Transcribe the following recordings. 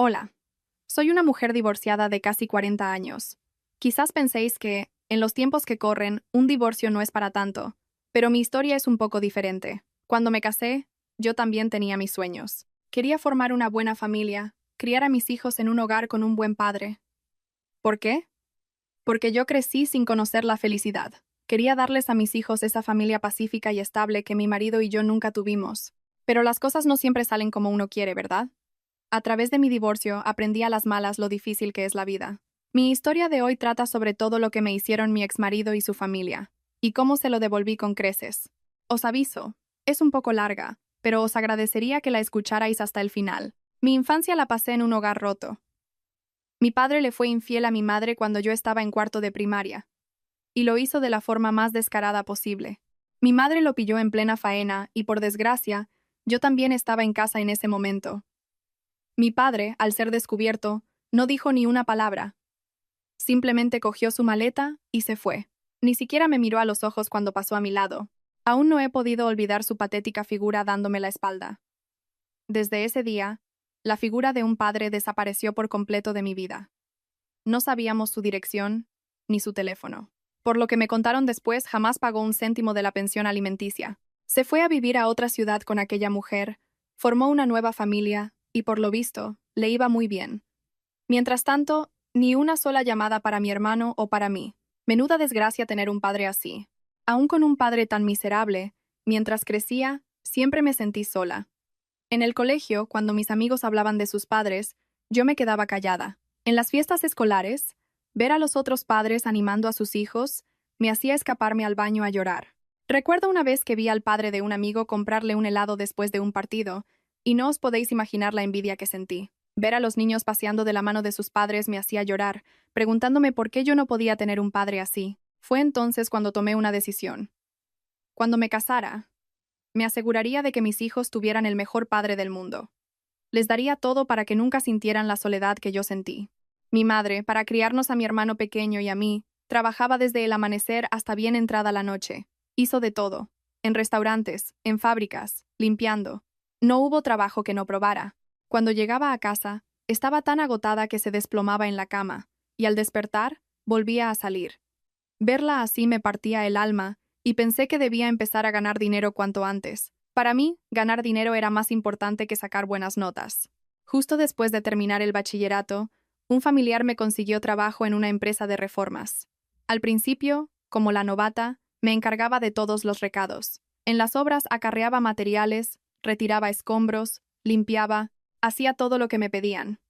Hola, soy una mujer divorciada de casi 40 años. Quizás penséis que, en los tiempos que corren, un divorcio no es para tanto, pero mi historia es un poco diferente. Cuando me casé, yo también tenía mis sueños. Quería formar una buena familia, criar a mis hijos en un hogar con un buen padre. ¿Por qué? Porque yo crecí sin conocer la felicidad. Quería darles a mis hijos esa familia pacífica y estable que mi marido y yo nunca tuvimos. Pero las cosas no siempre salen como uno quiere, ¿verdad? A través de mi divorcio aprendí a las malas lo difícil que es la vida. Mi historia de hoy trata sobre todo lo que me hicieron mi exmarido y su familia, y cómo se lo devolví con creces. Os aviso, es un poco larga, pero os agradecería que la escucharais hasta el final. Mi infancia la pasé en un hogar roto. Mi padre le fue infiel a mi madre cuando yo estaba en cuarto de primaria, y lo hizo de la forma más descarada posible. Mi madre lo pilló en plena faena y, por desgracia, yo también estaba en casa en ese momento. Mi padre, al ser descubierto, no dijo ni una palabra. Simplemente cogió su maleta y se fue. Ni siquiera me miró a los ojos cuando pasó a mi lado. Aún no he podido olvidar su patética figura dándome la espalda. Desde ese día, la figura de un padre desapareció por completo de mi vida. No sabíamos su dirección ni su teléfono. Por lo que me contaron después, jamás pagó un céntimo de la pensión alimenticia. Se fue a vivir a otra ciudad con aquella mujer, formó una nueva familia y, por lo visto, le iba muy bien. Mientras tanto, ni una sola llamada para mi hermano o para mí. Menuda desgracia tener un padre así. Aún con un padre tan miserable, mientras crecía, siempre me sentí sola. En el colegio, cuando mis amigos hablaban de sus padres, yo me quedaba callada. En las fiestas escolares, ver a los otros padres animando a sus hijos me hacía escaparme al baño a llorar. Recuerdo una vez que vi al padre de un amigo comprarle un helado después de un partido, y no os podéis imaginar la envidia que sentí. Ver a los niños paseando de la mano de sus padres me hacía llorar, preguntándome por qué yo no podía tener un padre así. Fue entonces cuando tomé una decisión. Cuando me casara, me aseguraría de que mis hijos tuvieran el mejor padre del mundo. Les daría todo para que nunca sintieran la soledad que yo sentí. Mi madre, para criarnos a mi hermano pequeño y a mí, trabajaba desde el amanecer hasta bien entrada la noche. Hizo de todo. En restaurantes, en fábricas, limpiando. No hubo trabajo que no probara. Cuando llegaba a casa, estaba tan agotada que se desplomaba en la cama, y al despertar, volvía a salir. Verla así me partía el alma, y pensé que debía empezar a ganar dinero cuanto antes. Para mí, ganar dinero era más importante que sacar buenas notas. Justo después de terminar el bachillerato, un familiar me consiguió trabajo en una empresa de reformas. Al principio, como la novata, me encargaba de todos los recados. En las obras acarreaba materiales, retiraba escombros, limpiaba, hacía todo lo que me pedían.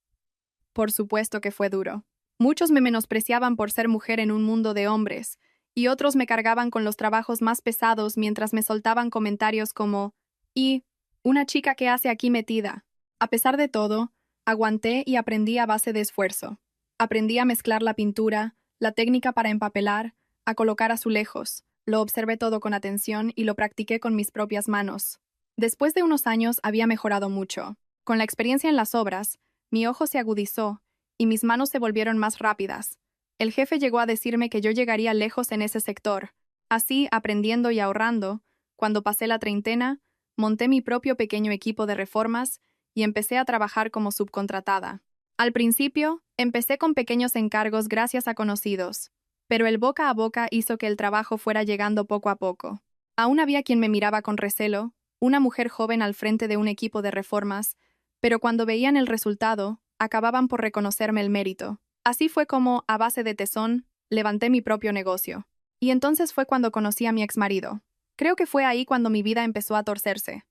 Por supuesto que fue duro. Muchos me menospreciaban por ser mujer en un mundo de hombres, y otros me cargaban con los trabajos más pesados mientras me soltaban comentarios como «¿Y una chica que hace aquí metida?». A pesar de todo, aguanté y aprendí a base de esfuerzo. Aprendí a mezclar la pintura, la técnica para empapelar, a colocar azulejos. Lo observé todo con atención y lo practiqué con mis propias manos. Después de unos años había mejorado mucho. Con la experiencia en las obras, mi ojo se agudizó y mis manos se volvieron más rápidas. El jefe llegó a decirme que yo llegaría lejos en ese sector. Así, aprendiendo y ahorrando, cuando pasé la treintena, monté mi propio pequeño equipo de reformas y empecé a trabajar como subcontratada. Al principio, empecé con pequeños encargos gracias a conocidos, pero el boca a boca hizo que el trabajo fuera llegando poco a poco. Aún había quien me miraba con recelo, una mujer joven al frente de un equipo de reformas, pero cuando veían el resultado, acababan por reconocerme el mérito. Así fue como, a base de tesón, levanté mi propio negocio. Y entonces fue cuando conocí a mi exmarido. Creo que fue ahí cuando mi vida empezó a torcerse.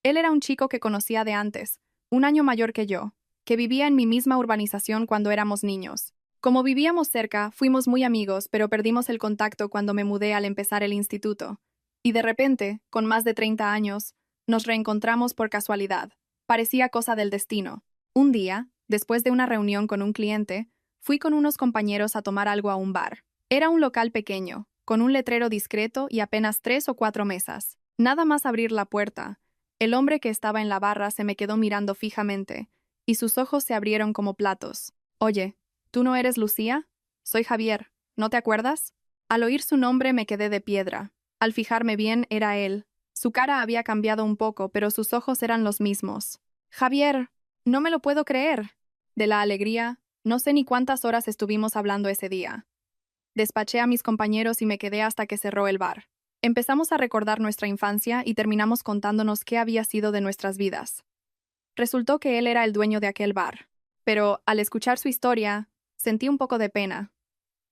Él era un chico que conocía de antes, un año mayor que yo, que vivía en mi misma urbanización cuando éramos niños. Como vivíamos cerca, fuimos muy amigos, pero perdimos el contacto cuando me mudé al empezar el instituto. Y de repente, con más de 30 años, nos reencontramos por casualidad. Parecía cosa del destino. Un día, después de una reunión con un cliente, fui con unos compañeros a tomar algo a un bar. Era un local pequeño, con un letrero discreto y apenas 3 o 4 mesas. Nada más abrir la puerta, el hombre que estaba en la barra se me quedó mirando fijamente, y sus ojos se abrieron como platos. «Oye, ¿tú no eres Lucía? Soy Javier, ¿no te acuerdas?». Al oír su nombre me quedé de piedra. Al fijarme bien, era él. Su cara había cambiado un poco, pero sus ojos eran los mismos. «Javier, no me lo puedo creer». De la alegría, no sé ni cuántas horas estuvimos hablando ese día. Despaché a mis compañeros y me quedé hasta que cerró el bar. Empezamos a recordar nuestra infancia y terminamos contándonos qué había sido de nuestras vidas. Resultó que él era el dueño de aquel bar, pero al escuchar su historia, sentí un poco de pena.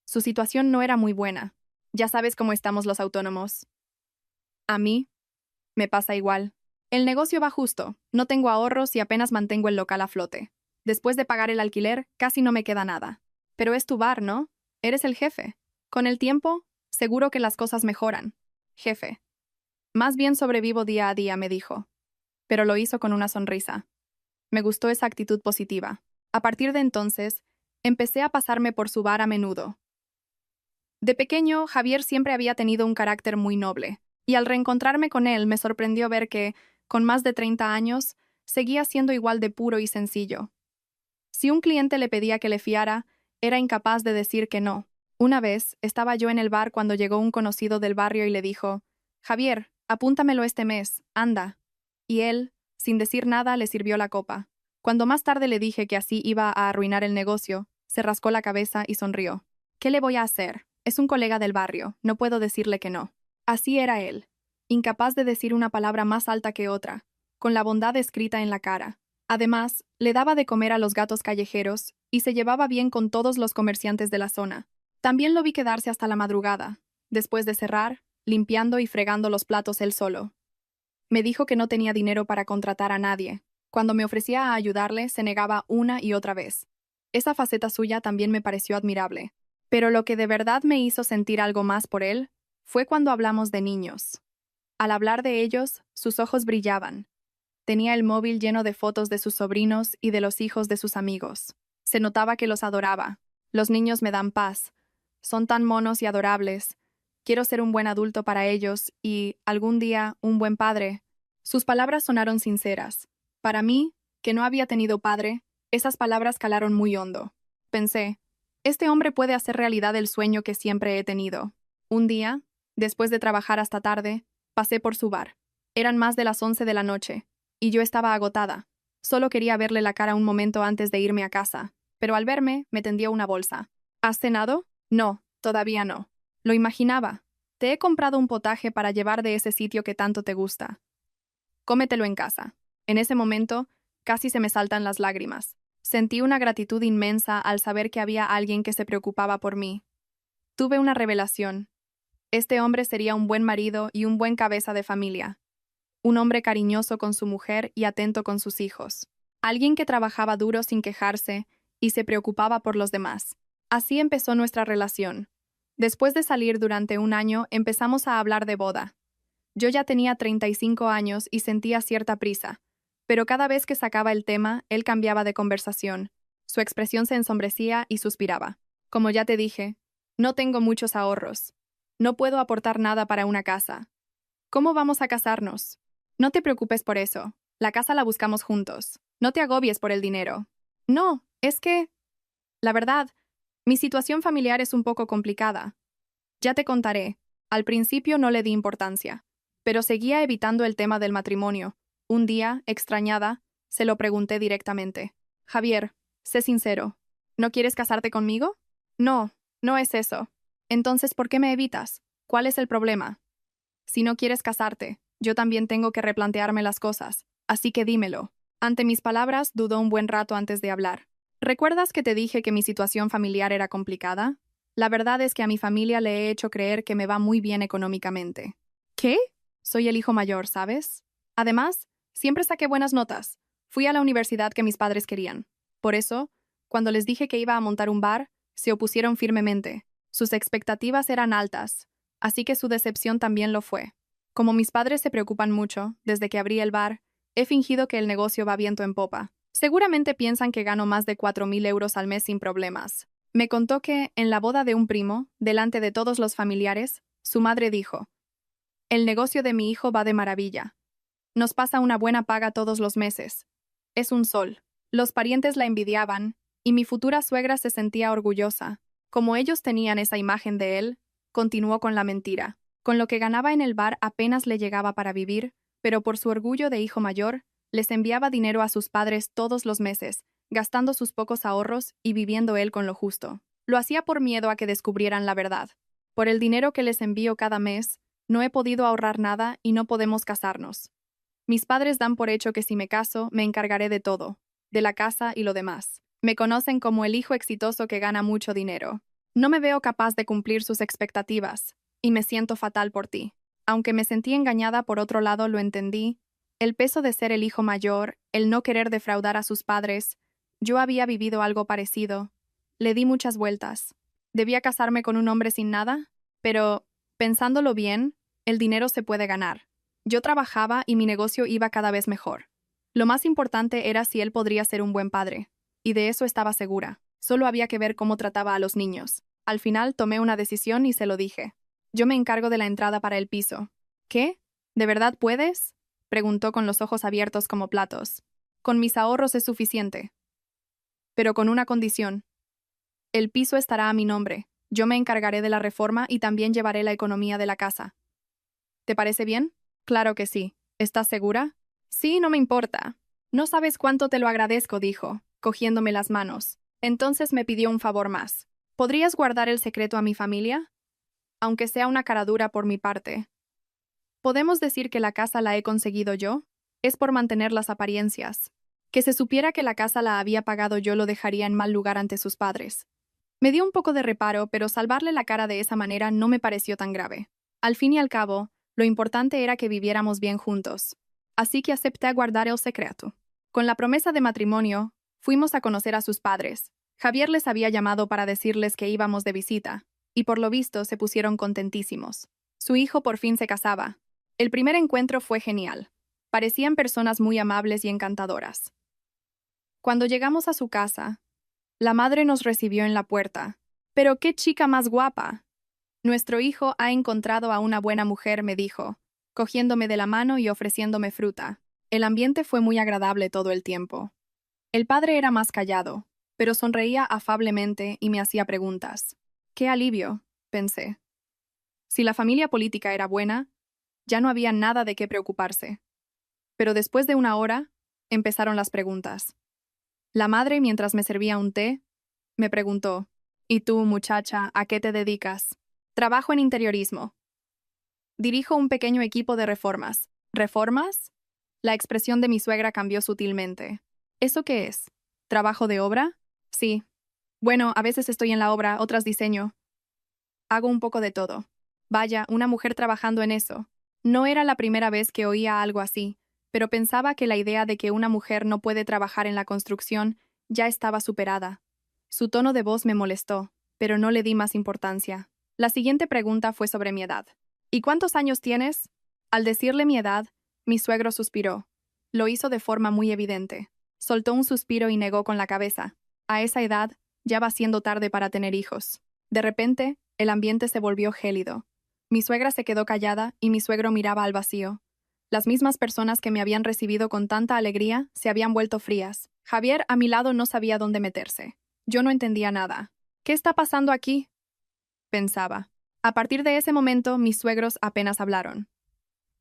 Su situación no era muy buena. Ya sabes cómo estamos los autónomos. A mí, me pasa igual. El negocio va justo, no tengo ahorros y apenas mantengo el local a flote. Después de pagar el alquiler, casi no me queda nada. Pero es tu bar, ¿no? Eres el jefe. Con el tiempo, seguro que las cosas mejoran. Jefe. Más bien sobrevivo día a día, me dijo. Pero lo hizo con una sonrisa. Me gustó esa actitud positiva. A partir de entonces, empecé a pasarme por su bar a menudo. De pequeño, Javier siempre había tenido un carácter muy noble, y al reencontrarme con él me sorprendió ver que, con más de 30 años, seguía siendo igual de puro y sencillo. Si un cliente le pedía que le fiara, era incapaz de decir que no. Una vez, estaba yo en el bar cuando llegó un conocido del barrio y le dijo: «Javier, apúntamelo este mes, anda». Y él, sin decir nada, le sirvió la copa. Cuando más tarde le dije que así iba a arruinar el negocio, se rascó la cabeza y sonrió. «¿Qué le voy a hacer? Es un colega del barrio, no puedo decirle que no». Así era él, incapaz de decir una palabra más alta que otra, con la bondad escrita en la cara. Además, le daba de comer a los gatos callejeros y se llevaba bien con todos los comerciantes de la zona. También lo vi quedarse hasta la madrugada, después de cerrar, limpiando y fregando los platos él solo. Me dijo que no tenía dinero para contratar a nadie. Cuando me ofrecía a ayudarle, se negaba una y otra vez. Esa faceta suya también me pareció admirable. Pero lo que de verdad me hizo sentir algo más por él fue cuando hablamos de niños. Al hablar de ellos, sus ojos brillaban. Tenía el móvil lleno de fotos de sus sobrinos y de los hijos de sus amigos. Se notaba que los adoraba. Los niños me dan paz. Son tan monos y adorables. Quiero ser un buen adulto para ellos y, algún día, un buen padre. Sus palabras sonaron sinceras. Para mí, que no había tenido padre, esas palabras calaron muy hondo. Pensé, este hombre puede hacer realidad el sueño que siempre he tenido. Un día, después de trabajar hasta tarde, pasé por su bar. Eran más de las 11 de la noche, y yo estaba agotada. Solo quería verle la cara un momento antes de irme a casa, pero al verme, me tendió una bolsa. ¿Has cenado? No, todavía no. Lo imaginaba. Te he comprado un potaje para llevar de ese sitio que tanto te gusta. Cómetelo en casa. En ese momento, casi se me saltan las lágrimas. Sentí una gratitud inmensa al saber que había alguien que se preocupaba por mí. Tuve una revelación. Este hombre sería un buen marido y un buen cabeza de familia. Un hombre cariñoso con su mujer y atento con sus hijos. Alguien que trabajaba duro sin quejarse y se preocupaba por los demás. Así empezó nuestra relación. Después de salir durante un año, empezamos a hablar de boda. Yo ya tenía 35 años y sentía cierta prisa, pero cada vez que sacaba el tema, él cambiaba de conversación. Su expresión se ensombrecía y suspiraba. Como ya te dije, no tengo muchos ahorros. No puedo aportar nada para una casa. ¿Cómo vamos a casarnos? No te preocupes por eso. La casa la buscamos juntos. No te agobies por el dinero. No, es que... La verdad, mi situación familiar es un poco complicada. Ya te contaré. Al principio no le di importancia, pero seguía evitando el tema del matrimonio. Un día, extrañada, se lo pregunté directamente. Javier, sé sincero. ¿No quieres casarte conmigo? No, no es eso. Entonces, ¿por qué me evitas? ¿Cuál es el problema? Si no quieres casarte, yo también tengo que replantearme las cosas, así que dímelo. Ante mis palabras, dudó un buen rato antes de hablar. ¿Recuerdas que te dije que mi situación familiar era complicada? La verdad es que a mi familia le he hecho creer que me va muy bien económicamente. ¿Qué? Soy el hijo mayor, ¿sabes? Además, siempre saqué buenas notas. Fui a la universidad que mis padres querían. Por eso, cuando les dije que iba a montar un bar, se opusieron firmemente. Sus expectativas eran altas, así que su decepción también lo fue. Como mis padres se preocupan mucho, desde que abrí el bar, he fingido que el negocio va viento en popa. Seguramente piensan que gano más de 4.000 euros al mes sin problemas. Me contó que, en la boda de un primo, delante de todos los familiares, su madre dijo: «El negocio de mi hijo va de maravilla. Nos pasa una buena paga todos los meses. Es un sol». Los parientes la envidiaban, y mi futura suegra se sentía orgullosa. Como ellos tenían esa imagen de él, continuó con la mentira. Con lo que ganaba en el bar apenas le llegaba para vivir, pero por su orgullo de hijo mayor, les enviaba dinero a sus padres todos los meses, gastando sus pocos ahorros y viviendo él con lo justo. Lo hacía por miedo a que descubrieran la verdad. Por el dinero que les envío cada mes, no he podido ahorrar nada y no podemos casarnos. Mis padres dan por hecho que si me caso, me encargaré de todo, de la casa y lo demás. Me conocen como el hijo exitoso que gana mucho dinero. No me veo capaz de cumplir sus expectativas, y me siento fatal por ti. Aunque me sentí engañada, por otro lado lo entendí. El peso de ser el hijo mayor, el no querer defraudar a sus padres. Yo había vivido algo parecido. Le di muchas vueltas. ¿Debía casarme con un hombre sin nada? Pero, pensándolo bien, el dinero se puede ganar. Yo trabajaba y mi negocio iba cada vez mejor. Lo más importante era si él podría ser un buen padre. Y de eso estaba segura. Solo había que ver cómo trataba a los niños. Al final tomé una decisión y se lo dije. Yo me encargo de la entrada para el piso. ¿Qué? ¿De verdad puedes? Preguntó con los ojos abiertos como platos. Con mis ahorros es suficiente. Pero con una condición. El piso estará a mi nombre. Yo me encargaré de la reforma y también llevaré la economía de la casa. ¿Te parece bien? Claro que sí. ¿Estás segura? Sí, no me importa. No sabes cuánto te lo agradezco, dijo, cogiéndome las manos. Entonces me pidió un favor más. ¿Podrías guardar el secreto a mi familia? Aunque sea una cara dura por mi parte. ¿Podemos decir que la casa la he conseguido yo? Es por mantener las apariencias. Que se supiera que la casa la había pagado yo lo dejaría en mal lugar ante sus padres. Me dio un poco de reparo, pero salvarle la cara de esa manera no me pareció tan grave. Al fin y al cabo, lo importante era que viviéramos bien juntos. Así que acepté guardar el secreto. Con la promesa de matrimonio, fuimos a conocer a sus padres. Javier les había llamado para decirles que íbamos de visita, y por lo visto se pusieron contentísimos. Su hijo por fin se casaba. El primer encuentro fue genial. Parecían personas muy amables y encantadoras. Cuando llegamos a su casa, la madre nos recibió en la puerta. «¡Pero qué chica más guapa!» «Nuestro hijo ha encontrado a una buena mujer», me dijo, cogiéndome de la mano y ofreciéndome fruta. El ambiente fue muy agradable todo el tiempo. El padre era más callado, pero sonreía afablemente y me hacía preguntas. «¡Qué alivio!», pensé. Si la familia política era buena, ya no había nada de qué preocuparse. Pero después de una hora, empezaron las preguntas. La madre, mientras me servía un té, me preguntó, «¿Y tú, muchacha, a qué te dedicas?» «Trabajo en interiorismo. Dirijo un pequeño equipo de reformas». «¿Reformas?» La expresión de mi suegra cambió sutilmente. ¿Eso qué es? ¿Trabajo de obra? Sí. Bueno, a veces estoy en la obra, otras diseño. Hago un poco de todo. Vaya, una mujer trabajando en eso. No era la primera vez que oía algo así, pero pensaba que la idea de que una mujer no puede trabajar en la construcción ya estaba superada. Su tono de voz me molestó, pero no le di más importancia. La siguiente pregunta fue sobre mi edad. ¿Y cuántos años tienes? Al decirle mi edad, mi suegro suspiró. Lo hizo de forma muy evidente. Soltó un suspiro y negó con la cabeza. A esa edad, ya va siendo tarde para tener hijos. De repente, el ambiente se volvió gélido. Mi suegra se quedó callada y mi suegro miraba al vacío. Las mismas personas que me habían recibido con tanta alegría se habían vuelto frías. Javier, a mi lado, no sabía dónde meterse. Yo no entendía nada. «¿Qué está pasando aquí?», pensaba. A partir de ese momento, mis suegros apenas hablaron.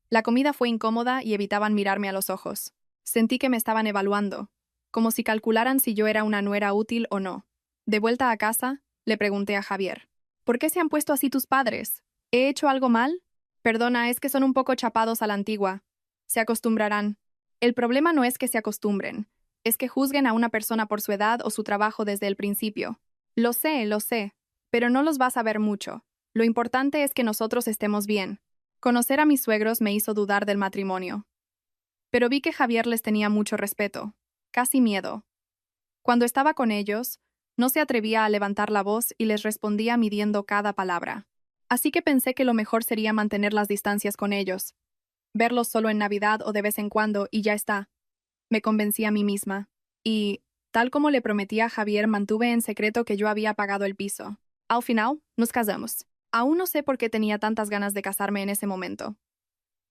La comida fue incómoda y evitaban mirarme a los ojos. Sentí que me estaban evaluando, como si calcularan si yo era una nuera útil o no. De vuelta a casa, le pregunté a Javier, «¿Por qué se han puesto así tus padres? ¿He hecho algo mal?» «Perdona, es que son un poco chapados a la antigua. Se acostumbrarán». El problema no es que se acostumbren, es que juzguen a una persona por su edad o su trabajo desde el principio. Lo sé, pero no los vas a ver mucho. Lo importante es que nosotros estemos bien. Conocer a mis suegros me hizo dudar del matrimonio. Pero vi que Javier les tenía mucho respeto, casi miedo. Cuando estaba con ellos, no se atrevía a levantar la voz y les respondía midiendo cada palabra. Así que pensé que lo mejor sería mantener las distancias con ellos. Verlos solo en Navidad o de vez en cuando y ya está. Me convencí a mí misma. Y, tal como le prometí a Javier, mantuve en secreto que yo había pagado el piso. Al final, nos casamos. Aún no sé por qué tenía tantas ganas de casarme en ese momento.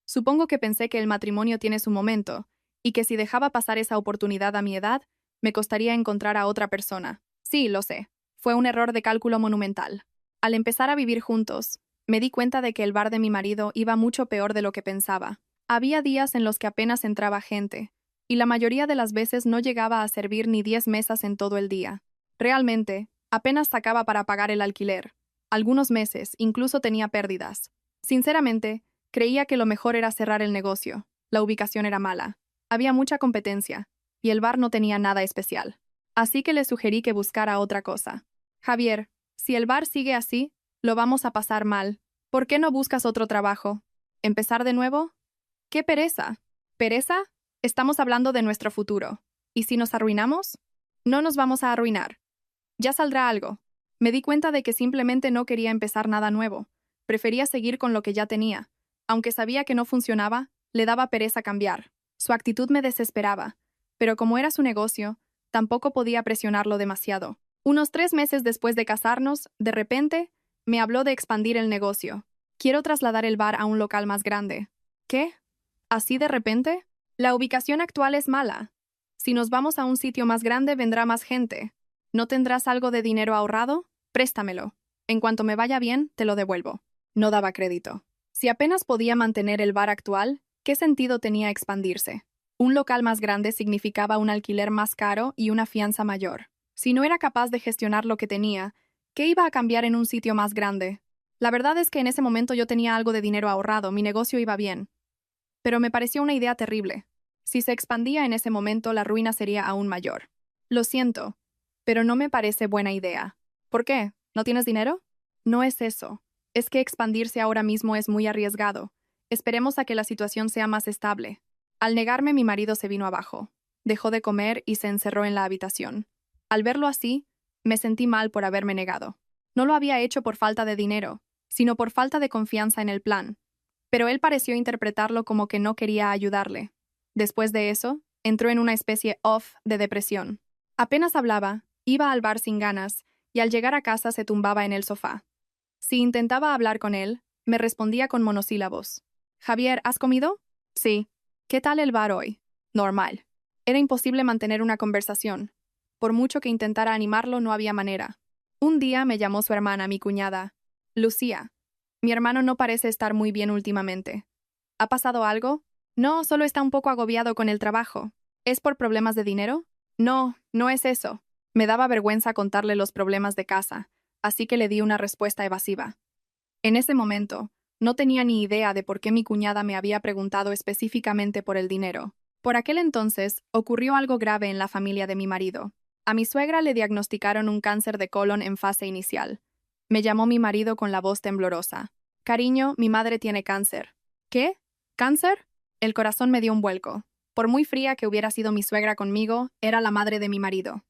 Supongo que pensé que el matrimonio tiene su momento, y que si dejaba pasar esa oportunidad a mi edad, me costaría encontrar a otra persona. Sí, lo sé. Fue un error de cálculo monumental. Al empezar a vivir juntos, me di cuenta de que el bar de mi marido iba mucho peor de lo que pensaba. Había días en los que apenas entraba gente, y la mayoría de las veces no llegaba a servir ni 10 mesas en todo el día. Realmente, apenas sacaba para pagar el alquiler. Algunos meses incluso tenía pérdidas. Sinceramente, creía que lo mejor era cerrar el negocio. La ubicación era mala. Había mucha competencia, y el bar no tenía nada especial. Así que le sugerí que buscara otra cosa. Javier, si el bar sigue así, lo vamos a pasar mal. ¿Por qué no buscas otro trabajo? ¿Empezar de nuevo? ¡Qué pereza! ¿Pereza? Estamos hablando de nuestro futuro. ¿Y si nos arruinamos? No nos vamos a arruinar. Ya saldrá algo. Me di cuenta de que simplemente no quería empezar nada nuevo. Prefería seguir con lo que ya tenía. Aunque sabía que no funcionaba, le daba pereza cambiar. Su actitud me desesperaba. Pero como era su negocio, tampoco podía presionarlo demasiado. Unos 3 meses después de casarnos, de repente, me habló de expandir el negocio. Quiero trasladar el bar a un local más grande. ¿Qué? ¿Así de repente? La ubicación actual es mala. Si nos vamos a un sitio más grande, vendrá más gente. ¿No tendrás algo de dinero ahorrado? Préstamelo. En cuanto me vaya bien, te lo devuelvo. No daba crédito. Si apenas podía mantener el bar actual, ¿qué sentido tenía expandirse? Un local más grande significaba un alquiler más caro y una fianza mayor. Si no era capaz de gestionar lo que tenía, ¿qué iba a cambiar en un sitio más grande? La verdad es que en ese momento yo tenía algo de dinero ahorrado, mi negocio iba bien. Pero me pareció una idea terrible. Si se expandía en ese momento, la ruina sería aún mayor. Lo siento, pero no me parece buena idea. ¿Por qué? ¿No tienes dinero? No es eso. Es que expandirse ahora mismo es muy arriesgado. Esperemos a que la situación sea más estable. Al negarme, mi marido se vino abajo. Dejó de comer y se encerró en la habitación. Al verlo así, me sentí mal por haberme negado. No lo había hecho por falta de dinero, sino por falta de confianza en el plan. Pero él pareció interpretarlo como que no quería ayudarle. Después de eso, entró en una especie de depresión. Apenas hablaba, iba al bar sin ganas, y al llegar a casa se tumbaba en el sofá. Si intentaba hablar con él, me respondía con monosílabos. Javier, ¿has comido? Sí. ¿Qué tal el bar hoy? Normal. Era imposible mantener una conversación. Por mucho que intentara animarlo, no había manera. Un día me llamó su hermana, mi cuñada. Lucía. Mi hermano no parece estar muy bien últimamente. ¿Ha pasado algo? No, solo está un poco agobiado con el trabajo. ¿Es por problemas de dinero? No, no es eso. Me daba vergüenza contarle los problemas de casa, así que le di una respuesta evasiva. En ese momento, no tenía ni idea de por qué mi cuñada me había preguntado específicamente por el dinero. Por aquel entonces, ocurrió algo grave en la familia de mi marido. A mi suegra le diagnosticaron un cáncer de colon en fase inicial. Me llamó mi marido con la voz temblorosa. Cariño, mi madre tiene cáncer. ¿Qué? ¿Cáncer? El corazón me dio un vuelco. Por muy fría que hubiera sido mi suegra conmigo, era la madre de mi marido.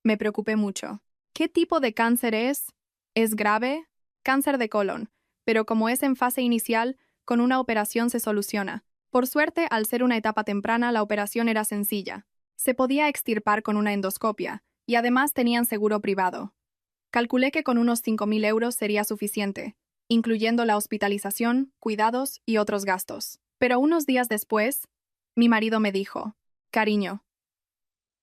Me preocupé mucho. ¿Qué tipo de cáncer es? ¿Es grave? Cáncer de colon, pero como es en fase inicial, con una operación se soluciona. Por suerte, al ser una etapa temprana, la operación era sencilla. Se podía extirpar con una endoscopia, y además tenían seguro privado. Calculé que con unos 5.000 euros sería suficiente, incluyendo la hospitalización, cuidados y otros gastos. Pero unos días después, mi marido me dijo, cariño,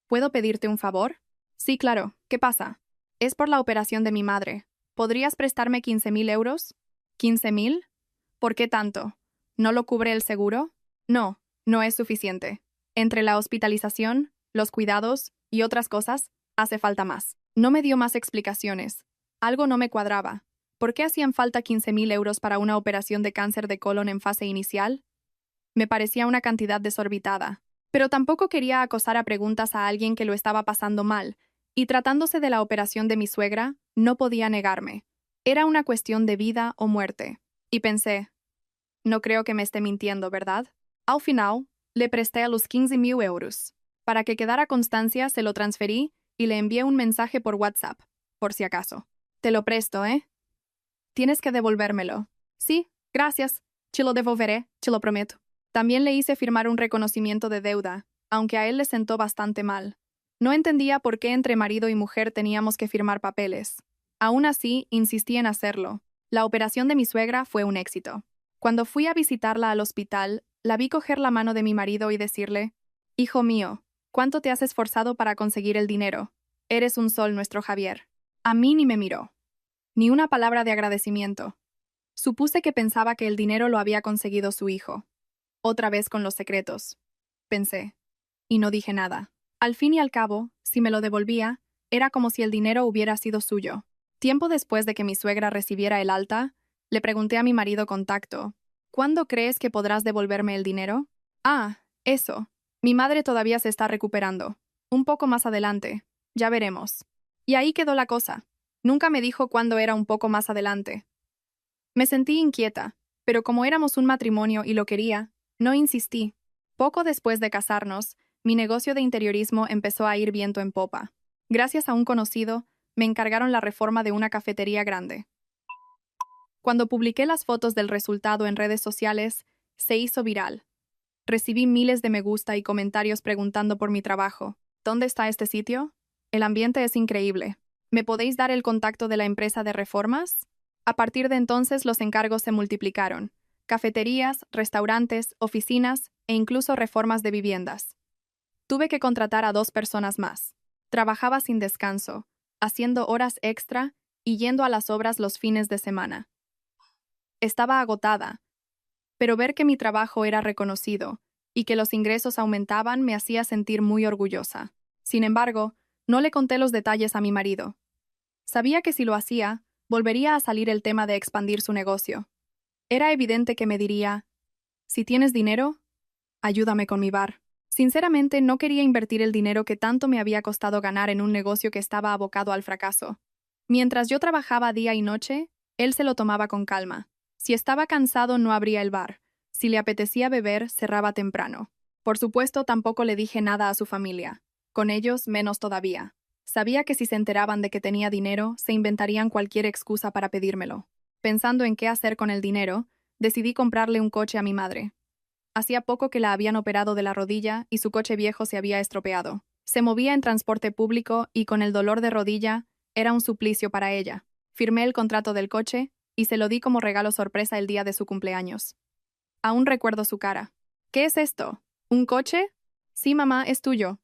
¿puedo pedirte un favor? Sí, claro. ¿Qué pasa? Es por la operación de mi madre. ¿Podrías prestarme 15.000 euros? ¿15.000? ¿Por qué tanto? ¿No lo cubre el seguro? No, no es suficiente. Entre la hospitalización, los cuidados y otras cosas, hace falta más. No me dio más explicaciones. Algo no me cuadraba. ¿Por qué hacían falta 15.000 euros para una operación de cáncer de colon en fase inicial? Me parecía una cantidad desorbitada. Pero tampoco quería acosar a preguntas a alguien que lo estaba pasando mal, y tratándose de la operación de mi suegra, no podía negarme. Era una cuestión de vida o muerte. Y pensé, no creo que me esté mintiendo, ¿verdad? Al final, le presté a los 15.000 euros. Para que quedara constancia, se lo transferí y le envié un mensaje por WhatsApp, por si acaso. Te lo presto, ¿eh? Tienes que devolvérmelo. Sí, gracias. Te lo devolveré, te lo prometo. También le hice firmar un reconocimiento de deuda, aunque a él le sentó bastante mal. No entendía por qué entre marido y mujer teníamos que firmar papeles. Aún así, insistí en hacerlo. La operación de mi suegra fue un éxito. Cuando fui a visitarla al hospital, la vi coger la mano de mi marido y decirle, «Hijo mío, ¿cuánto te has esforzado para conseguir el dinero? Eres un sol, nuestro Javier». A mí ni me miró. Ni una palabra de agradecimiento. Supuse que pensaba que el dinero lo había conseguido su hijo. Otra vez con los secretos. Pensé. y no dije nada. Al fin y al cabo, si me lo devolvía, era como si el dinero hubiera sido suyo. Tiempo después de que mi suegra recibiera el alta, le pregunté a mi marido con tacto, ¿cuándo crees que podrás devolverme el dinero? Ah, eso. Mi madre todavía se está recuperando. Un poco más adelante. Ya veremos. Y ahí quedó la cosa. Nunca me dijo cuándo era un poco más adelante. Me sentí inquieta, pero como éramos un matrimonio y lo quería, no insistí. Poco después de casarnos, mi negocio de interiorismo empezó a ir viento en popa. Gracias a un conocido, me encargaron la reforma de una cafetería grande. Cuando publiqué las fotos del resultado en redes sociales, se hizo viral. Recibí miles de me gusta y comentarios preguntando por mi trabajo. ¿Dónde está este sitio? El ambiente es increíble. ¿Me podéis dar el contacto de la empresa de reformas? A partir de entonces los encargos se multiplicaron. Cafeterías, restaurantes, oficinas e incluso reformas de viviendas. Tuve que contratar a 2 personas más. Trabajaba sin descanso, haciendo horas extra y yendo a las obras los fines de semana. Estaba agotada, pero ver que mi trabajo era reconocido y que los ingresos aumentaban me hacía sentir muy orgullosa. Sin embargo, no le conté los detalles a mi marido. Sabía que si lo hacía, volvería a salir el tema de expandir su negocio. Era evidente que me diría, si tienes dinero, ayúdame con mi bar. Sinceramente, no quería invertir el dinero que tanto me había costado ganar en un negocio que estaba abocado al fracaso. Mientras yo trabajaba día y noche, él se lo tomaba con calma. Si estaba cansado, no abría el bar. Si le apetecía beber, cerraba temprano. Por supuesto, tampoco le dije nada a su familia. Con ellos, menos todavía. Sabía que si se enteraban de que tenía dinero, se inventarían cualquier excusa para pedírmelo. Pensando en qué hacer con el dinero, decidí comprarle un coche a mi madre. Hacía poco que la habían operado de la rodilla y su coche viejo se había estropeado. Se movía en transporte público y con el dolor de rodilla era un suplicio para ella. Firmé el contrato del coche y se lo di como regalo sorpresa el día de su cumpleaños. Aún recuerdo su cara. ¿Qué es esto? ¿Un coche? Sí, mamá, es tuyo.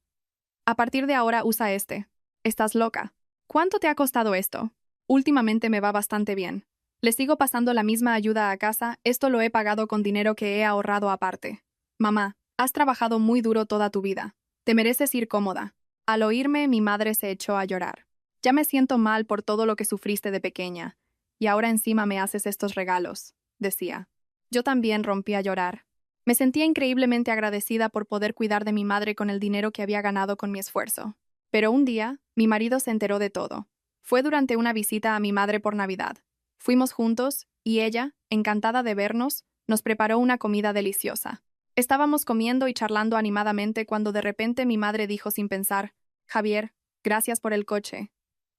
A partir de ahora usa este. Estás loca. ¿Cuánto te ha costado esto? Últimamente me va bastante bien. Le sigo pasando la misma ayuda a casa, esto lo he pagado con dinero que he ahorrado aparte. Mamá, has trabajado muy duro toda tu vida. Te mereces ir cómoda. Al oírme, mi madre se echó a llorar. Ya me siento mal por todo lo que sufriste de pequeña. Y ahora encima me haces estos regalos, decía. Yo también rompí a llorar. Me sentía increíblemente agradecida por poder cuidar de mi madre con el dinero que había ganado con mi esfuerzo. Pero un día, mi marido se enteró de todo. Fue durante una visita a mi madre por Navidad. Fuimos juntos, y ella, encantada de vernos, nos preparó una comida deliciosa. Estábamos comiendo y charlando animadamente cuando de repente mi madre dijo sin pensar, Javier, gracias por el coche.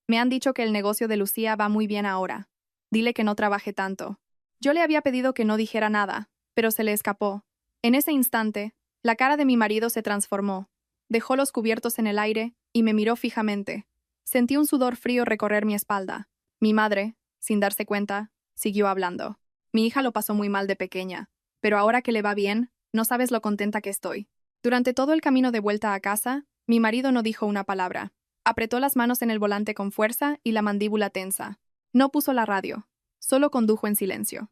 Me han dicho que el negocio de Lucía va muy bien ahora. Dile que no trabaje tanto. Yo le había pedido que no dijera nada, pero se le escapó. En ese instante, la cara de mi marido se transformó. Dejó los cubiertos en el aire y me miró fijamente. Sentí un sudor frío recorrer mi espalda. Mi madre, sin darse cuenta, siguió hablando. Mi hija lo pasó muy mal de pequeña, pero ahora que le va bien, no sabes lo contenta que estoy. Durante todo el camino de vuelta a casa, mi marido no dijo una palabra. Apretó las manos en el volante con fuerza y la mandíbula tensa. No puso la radio, solo condujo en silencio.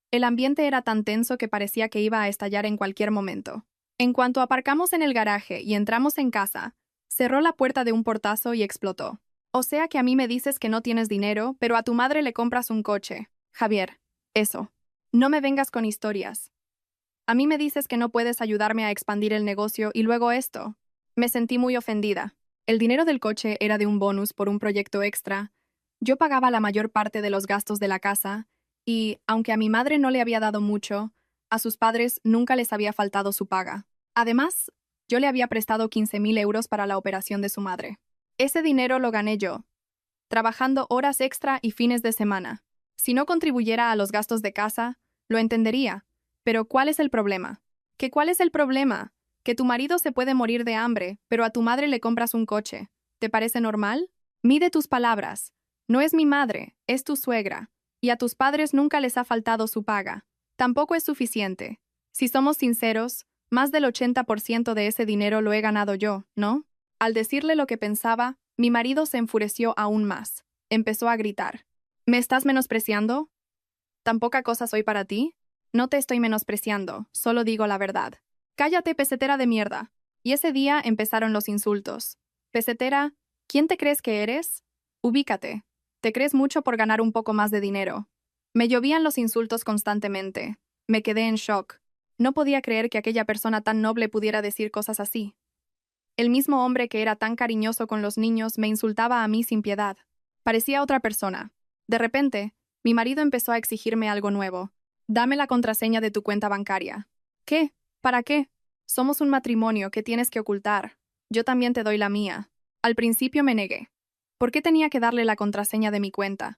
El ambiente era tan tenso que parecía que iba a estallar en cualquier momento. En cuanto aparcamos en el garaje y entramos en casa, cerró la puerta de un portazo y explotó. O sea que a mí me dices que no tienes dinero, pero a tu madre le compras un coche. Javier, eso. No me vengas con historias. A mí me dices que no puedes ayudarme a expandir el negocio y luego esto. Me sentí muy ofendida. El dinero del coche era de un bonus por un proyecto extra. Yo pagaba la mayor parte de los gastos de la casa y, aunque a mi madre no le había dado mucho, a sus padres nunca les había faltado su paga. Además, yo le había prestado 15.000 euros para la operación de su madre. Ese dinero lo gané yo, trabajando horas extra y fines de semana. Si no contribuyera a los gastos de casa, lo entendería. Pero ¿cuál es el problema? ¿Cuál es el problema? Que tu marido se puede morir de hambre, pero a tu madre le compras un coche. ¿Te parece normal? Mide tus palabras. No es mi madre, es tu suegra. Y a tus padres nunca les ha faltado su paga. Tampoco es suficiente. Si somos sinceros, más del 80% de ese dinero lo he ganado yo, ¿no? Al decirle lo que pensaba, mi marido se enfureció aún más. Empezó a gritar. ¿Me estás menospreciando? ¿Tan poca cosa soy para ti? No te estoy menospreciando, solo digo la verdad. Cállate, pesetera de mierda. Y ese día empezaron los insultos. Pesetera, ¿quién te crees que eres? Ubícate. Te crees mucho por ganar un poco más de dinero. Me llovían los insultos constantemente. Me quedé en shock. No podía creer que aquella persona tan noble pudiera decir cosas así. El mismo hombre que era tan cariñoso con los niños me insultaba a mí sin piedad. Parecía otra persona. De repente, mi marido empezó a exigirme algo nuevo. Dame la contraseña de tu cuenta bancaria. ¿Qué? ¿Para qué? Somos un matrimonio que tienes que ocultar. Yo también te doy la mía. Al principio me negué. ¿Por qué tenía que darle la contraseña de mi cuenta?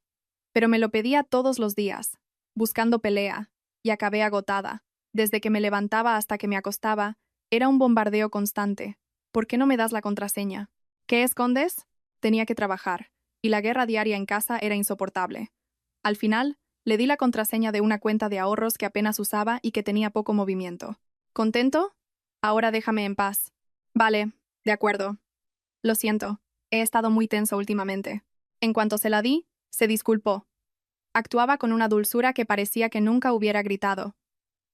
Pero me lo pedía todos los días, buscando pelea, y acabé agotada. Desde que me levantaba hasta que me acostaba, era un bombardeo constante. ¿Por qué no me das la contraseña? ¿Qué escondes? Tenía que trabajar, y la guerra diaria en casa era insoportable. Al final, le di la contraseña de una cuenta de ahorros que apenas usaba y que tenía poco movimiento. ¿Contento? Ahora déjame en paz. Vale, de acuerdo. Lo siento, he estado muy tenso últimamente. En cuanto se la di, se disculpó. Actuaba con una dulzura que parecía que nunca hubiera gritado.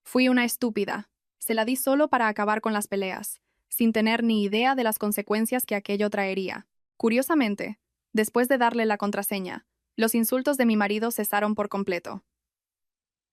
Fui una estúpida. Se la di solo para acabar con las peleas, sin tener ni idea de las consecuencias que aquello traería. Curiosamente, después de darle la contraseña, los insultos de mi marido cesaron por completo.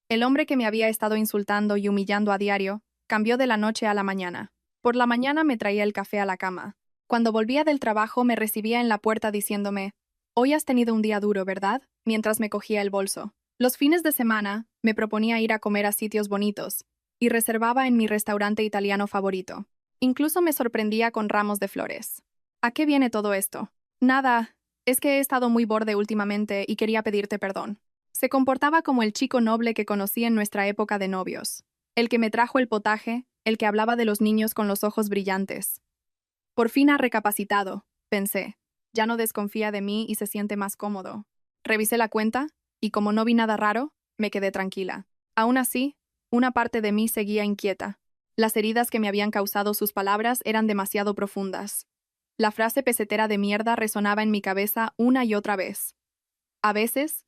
El hombre que me había estado insultando y humillando a diario cambió de la noche a la mañana. Por la mañana me traía el café a la cama. Cuando volvía del trabajo me recibía en la puerta diciéndome: «Hoy has tenido un día duro, ¿verdad?», mientras me cogía el bolso. Los fines de semana me proponía ir a comer a sitios bonitos y reservaba en mi restaurante italiano favorito. Incluso me sorprendía con ramos de flores. ¿A qué viene todo esto? Nada, es que he estado muy borde últimamente y quería pedirte perdón. Se comportaba como el chico noble que conocí en nuestra época de novios. El que me trajo el potaje, el que hablaba de los niños con los ojos brillantes. Por fin ha recapacitado, pensé. Ya no desconfía de mí y se siente más cómodo. Revisé la cuenta, y como no vi nada raro, me quedé tranquila. Aún así, una parte de mí seguía inquieta. Las heridas que me habían causado sus palabras eran demasiado profundas. La frase pesetera de mierda resonaba en mi cabeza una y otra vez. A veces,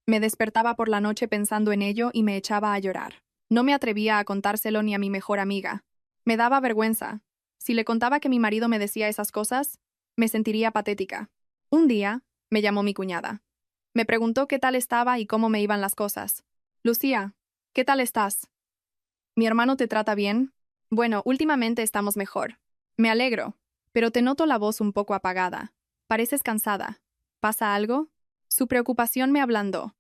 me despertaba por la noche pensando en ello y me echaba a llorar. No me atrevía a contárselo ni a mi mejor amiga. Me daba vergüenza. Si le contaba que mi marido me decía esas cosas, me sentiría patética. Un día, me llamó mi cuñada. Me preguntó qué tal estaba y cómo me iban las cosas. «Lucía, ¿qué tal estás? ¿Mi hermano te trata bien?» «Bueno, últimamente estamos mejor. Me alegro, pero te noto la voz un poco apagada. Pareces cansada. ¿Pasa algo?» Su preocupación me ablandó.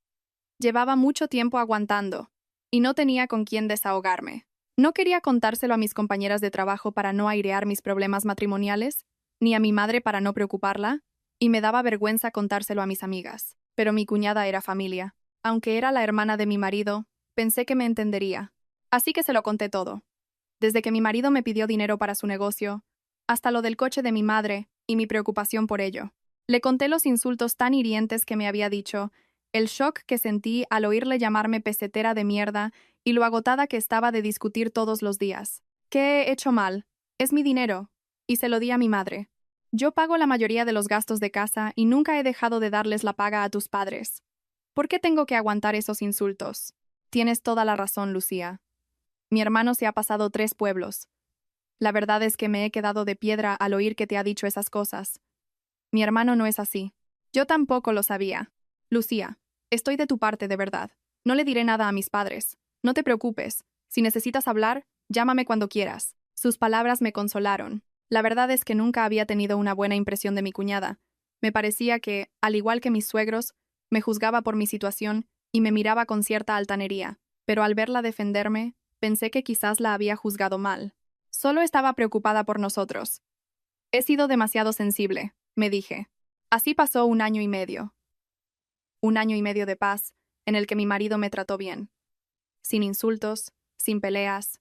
Llevaba mucho tiempo aguantando, y no tenía con quién desahogarme. No quería contárselo a mis compañeras de trabajo para no airear mis problemas matrimoniales, ni a mi madre para no preocuparla, y me daba vergüenza contárselo a mis amigas. Pero mi cuñada era familia. Aunque era la hermana de mi marido, pensé que me entendería. Así que se lo conté todo. Desde que mi marido me pidió dinero para su negocio, hasta lo del coche de mi madre y mi preocupación por ello. Le conté los insultos tan hirientes que me había dicho, el shock que sentí al oírle llamarme pesetera de mierda y lo agotada que estaba de discutir todos los días. ¿Qué he hecho mal? Es mi dinero. Y se lo di a mi madre. Yo pago la mayoría de los gastos de casa y nunca he dejado de darles la paga a tus padres. ¿Por qué tengo que aguantar esos insultos? Tienes toda la razón, Lucía. Mi hermano se ha pasado 3 pueblos. La verdad es que me he quedado de piedra al oír que te ha dicho esas cosas. Mi hermano no es así. Yo tampoco lo sabía. Lucía, estoy de tu parte de verdad. No le diré nada a mis padres. No te preocupes. Si necesitas hablar, llámame cuando quieras. Sus palabras me consolaron. La verdad es que nunca había tenido una buena impresión de mi cuñada. Me parecía que, al igual que mis suegros, me juzgaba por mi situación y me miraba con cierta altanería. Pero al verla defenderme, pensé que quizás la había juzgado mal. Solo estaba preocupada por nosotros. He sido demasiado sensible, me dije. Así pasó 1 año y medio. 1 año y medio de paz, en el que mi marido me trató bien. Sin insultos, sin peleas.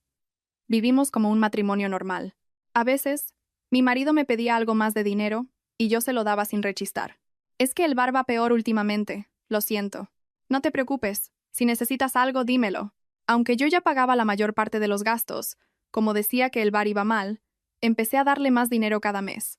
Vivimos como un matrimonio normal. A veces, mi marido me pedía algo más de dinero y yo se lo daba sin rechistar. Es que el bar va peor últimamente, lo siento. No te preocupes, si necesitas algo, dímelo. Aunque yo ya pagaba la mayor parte de los gastos, como decía que el bar iba mal, empecé a darle más dinero cada mes.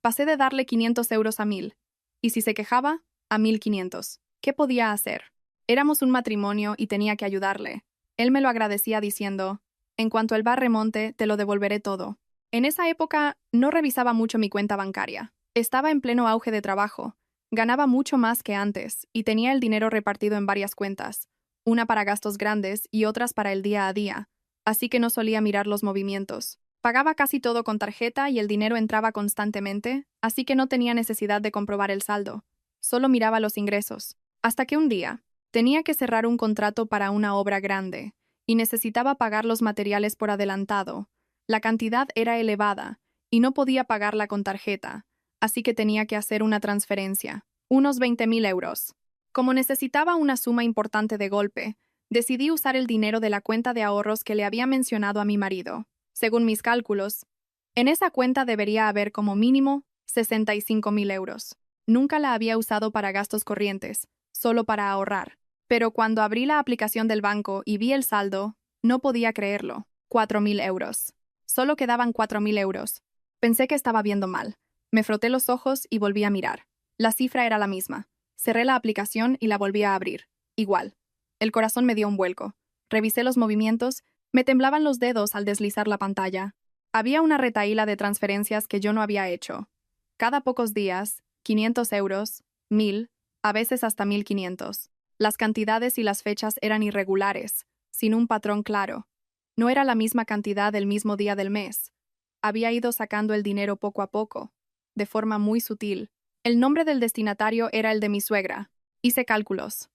Pasé de darle 500 euros a 1000, y si se quejaba, a 1500. ¿Qué podía hacer? Éramos un matrimonio y tenía que ayudarle. Él me lo agradecía diciendo: «En cuanto el bar remonte, te lo devolveré todo». En esa época no revisaba mucho mi cuenta bancaria. Estaba en pleno auge de trabajo. Ganaba mucho más que antes y tenía el dinero repartido en varias cuentas, una para gastos grandes y otras para el día a día, así que no solía mirar los movimientos. Pagaba casi todo con tarjeta y el dinero entraba constantemente, así que no tenía necesidad de comprobar el saldo. Solo miraba los ingresos. Hasta que un día, tenía que cerrar un contrato para una obra grande y necesitaba pagar los materiales por adelantado. La cantidad era elevada y no podía pagarla con tarjeta, así que tenía que hacer una transferencia, unos 20.000 euros. Como necesitaba una suma importante de golpe, decidí usar el dinero de la cuenta de ahorros que le había mencionado a mi marido. Según mis cálculos, en esa cuenta debería haber como mínimo 65.000 euros. Nunca la había usado para gastos corrientes, solo para ahorrar. Pero cuando abrí la aplicación del banco y vi el saldo, no podía creerlo. 4.000 euros. Solo quedaban 4.000 euros. Pensé que estaba viendo mal. Me froté los ojos y volví a mirar. La cifra era la misma. Cerré la aplicación y la volví a abrir. Igual. El corazón me dio un vuelco. Revisé los movimientos, me temblaban los dedos al deslizar la pantalla. Había una retahíla de transferencias que yo no había hecho. Cada pocos días, 500 euros, 1.000, a veces hasta 1.500. Las cantidades y las fechas eran irregulares, sin un patrón claro. No era la misma cantidad el mismo día del mes. Había ido sacando el dinero poco a poco, de forma muy sutil. El nombre del destinatario era el de mi suegra. Hice cálculos.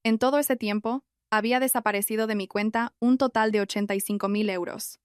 En todo ese tiempo, había desaparecido de mi cuenta un total de 85.000 euros.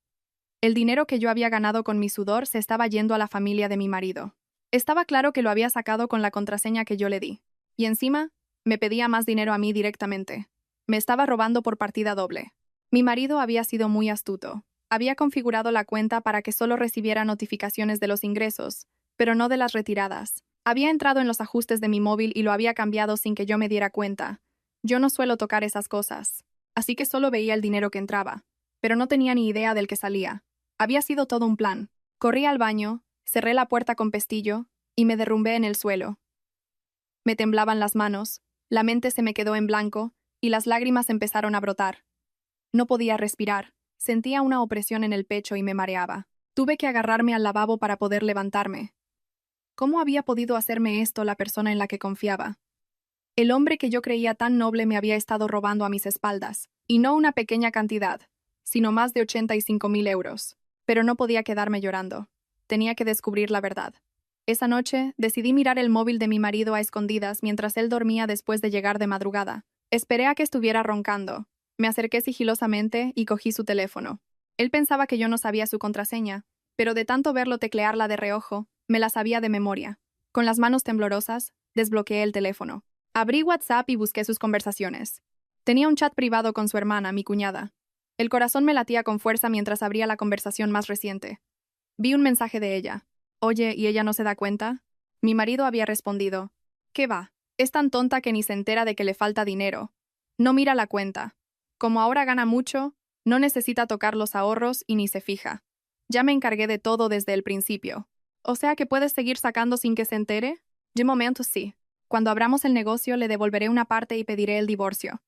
El dinero que yo había ganado con mi sudor se estaba yendo a la familia de mi marido. Estaba claro que lo había sacado con la contraseña que yo le di. Y encima, me pedía más dinero a mí directamente. Me estaba robando por partida doble. Mi marido había sido muy astuto. Había configurado la cuenta para que solo recibiera notificaciones de los ingresos, pero no de las retiradas. Había entrado en los ajustes de mi móvil y lo había cambiado sin que yo me diera cuenta. Yo no suelo tocar esas cosas, así que solo veía el dinero que entraba, pero no tenía ni idea del que salía. Había sido todo un plan. Corrí al baño, cerré la puerta con pestillo y me derrumbé en el suelo. Me temblaban las manos, la mente se me quedó en blanco y las lágrimas empezaron a brotar. No podía respirar, sentía una opresión en el pecho y me mareaba. Tuve que agarrarme al lavabo para poder levantarme. ¿Cómo había podido hacerme esto la persona en la que confiaba? El hombre que yo creía tan noble me había estado robando a mis espaldas, y no una pequeña cantidad, sino más de 85.000 euros. Pero no podía quedarme llorando. Tenía que descubrir la verdad. Esa noche, decidí mirar el móvil de mi marido a escondidas mientras él dormía después de llegar de madrugada. Esperé a que estuviera roncando. Me acerqué sigilosamente y cogí su teléfono. Él pensaba que yo no sabía su contraseña, pero de tanto verlo teclearla de reojo, me la sabía de memoria. Con las manos temblorosas, desbloqueé el teléfono. Abrí WhatsApp y busqué sus conversaciones. Tenía un chat privado con su hermana, mi cuñada. El corazón me latía con fuerza mientras abría la conversación más reciente. Vi un mensaje de ella. Oye, ¿y ella no se da cuenta? Mi marido había respondido. ¿Qué va? Es tan tonta que ni se entera de que le falta dinero. No mira la cuenta. Como ahora gana mucho, no necesita tocar los ahorros y ni se fija. Ya me encargué de todo desde el principio. O sea que puedes seguir sacando sin que se entere. De momento sí. Cuando abramos el negocio le devolveré una parte y pediré el divorcio.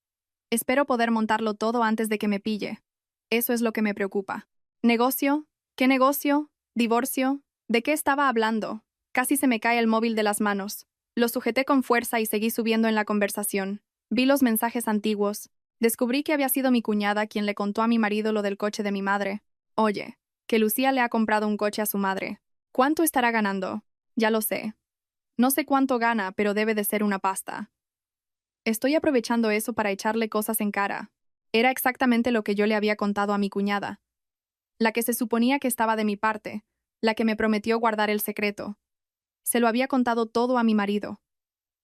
Espero poder montarlo todo antes de que me pille. Eso es lo que me preocupa. ¿Negocio? ¿Qué negocio? ¿Divorcio? ¿De qué estaba hablando? Casi se me cae el móvil de las manos. Lo sujeté con fuerza y seguí subiendo en la conversación. Vi los mensajes antiguos. Descubrí que había sido mi cuñada quien le contó a mi marido lo del coche de mi madre. Oye, que Lucía le ha comprado un coche a su madre. ¿Cuánto estará ganando? Ya lo sé. No sé cuánto gana, pero debe de ser una pasta. Estoy aprovechando eso para echarle cosas en cara. Era exactamente lo que yo le había contado a mi cuñada. La que se suponía que estaba de mi parte, la que me prometió guardar el secreto. Se lo había contado todo a mi marido.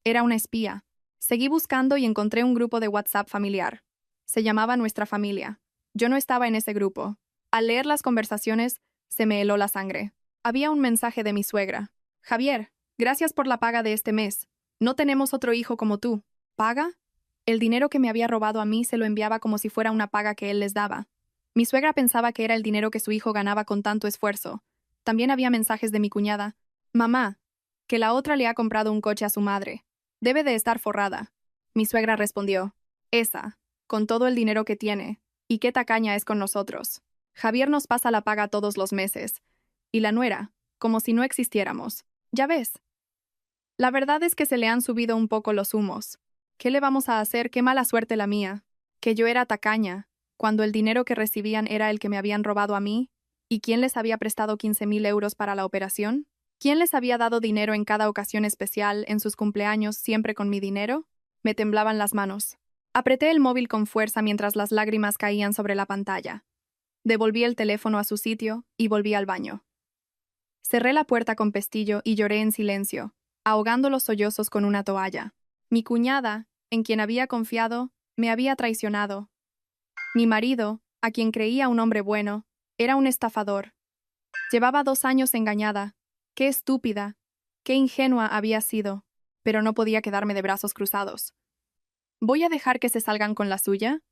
Era una espía. Seguí buscando y encontré un grupo de WhatsApp familiar. Se llamaba Nuestra Familia. Yo no estaba en ese grupo. Al leer las conversaciones, se me heló la sangre. Había un mensaje de mi suegra. Javier, gracias por la paga de este mes. No tenemos otro hijo como tú. ¿Paga? El dinero que me había robado a mí se lo enviaba como si fuera una paga que él les daba. Mi suegra pensaba que era el dinero que su hijo ganaba con tanto esfuerzo. También había mensajes de mi cuñada. Mamá, que la otra le ha comprado un coche a su madre. Debe de estar forrada. Mi suegra respondió. Esa, con todo el dinero que tiene. ¿Y qué tacaña es con nosotros? Javier nos pasa la paga todos los meses. y la nuera, como si no existiéramos. Ya ves. La verdad es que se le han subido un poco los humos. ¿Qué le vamos a hacer? Qué mala suerte la mía. Que yo era tacaña, cuando el dinero que recibían era el que me habían robado a mí. ¿Y quién les había prestado 15.000 euros para la operación? ¿Quién les había dado dinero en cada ocasión especial, en sus cumpleaños, siempre con mi dinero? Me temblaban las manos. Apreté el móvil con fuerza mientras las lágrimas caían sobre la pantalla. Devolví el teléfono a su sitio y volví al baño. Cerré la puerta con pestillo y lloré en silencio, ahogando los sollozos con una toalla. Mi cuñada, en quien había confiado, me había traicionado. Mi marido, a quien creía un hombre bueno, era un estafador. Llevaba 2 años engañada. Qué estúpida, qué ingenua había sido, pero no podía quedarme de brazos cruzados. ¿Voy a dejar que se salgan con la suya?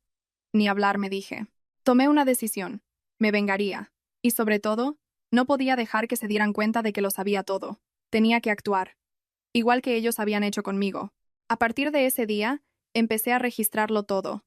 Ni hablar, me dije. Tomé una decisión. Me vengaría. Y sobre todo, no podía dejar que se dieran cuenta de que lo sabía todo. Tenía que actuar. Igual que ellos habían hecho conmigo. A partir de ese día, empecé a registrarlo todo.